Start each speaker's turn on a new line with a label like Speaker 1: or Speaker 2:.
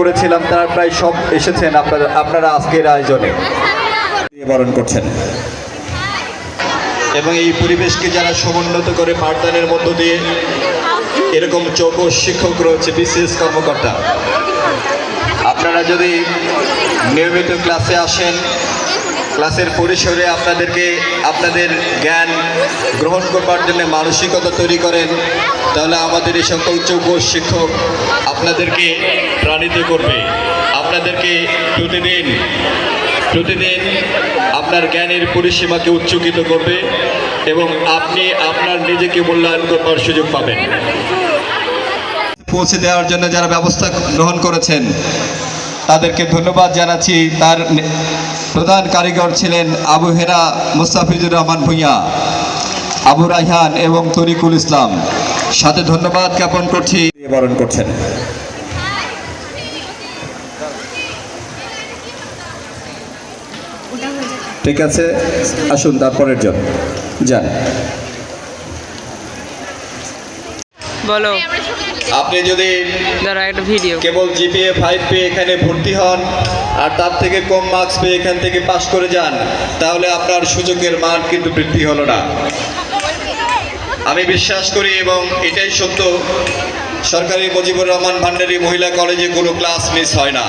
Speaker 1: করেছিলাম তারা প্রায় সব এসেছেন আপনারা আজকের আয়োজনে বরণ করছেন এবং এই পরিবেশকে যারা সমুন্নত করে পাঠদানের মধ্য দিয়ে এরকম চৌকস শিক্ষক রয়েছে বিশেষ কর্মকর্তা আপনারা যদি নিয়মিত ক্লাসে আসেন ক্লাসের পরিসরে আপনাদের জ্ঞান গ্রহণ করবার জন্য মানসিকতা তৈরি করেন তাহলে আমাদের এই সকল চৌকস শিক্ষক আপনাদেরকে প্রাণিত করবে আপনাদেরকে প্রতিদিন আপনার জ্ঞানের পরিসীমাকে উচ্চকিত করবে এবং আপনি আপনার নিজেকে মূল্যায়ন করবার সুযোগ পাবেন পৌঁছে দেওয়ার জন্য যারা ব্যবস্থা গ্রহণ করেছেন তাদেরকে ধন্যবাদ জানাচ্ছি তার প্রধান কারিগর ছিলেন আবু হেরা মুস্তাফিজুর রহমান ভূঁইয়া আবু রায়হান এবং তরিকুল ইসলাম সাথে ধন্যবাদ জ্ঞাপন করছি বরণ করছেন ঠিক আছে আসুন তারপরের জন যান
Speaker 2: বলো
Speaker 1: আপনি যদি
Speaker 2: একটা ভিডিও
Speaker 1: কেবল জিপিএ 5 পেয়ে এখানে ভর্তি হন আর তার থেকে কম মার্কস পেয়ে এখান থেকে পাস করে যান তাহলে আপনার সুযোগের মান কিন্তু বৃদ্ধি হলো না আমি বিশ্বাস করি এবং এটাই সত্য সরকারি মুজিবুর রহমান ভান্ডারী মহিলা কলেজে কোনো ক্লাস মিস হয় না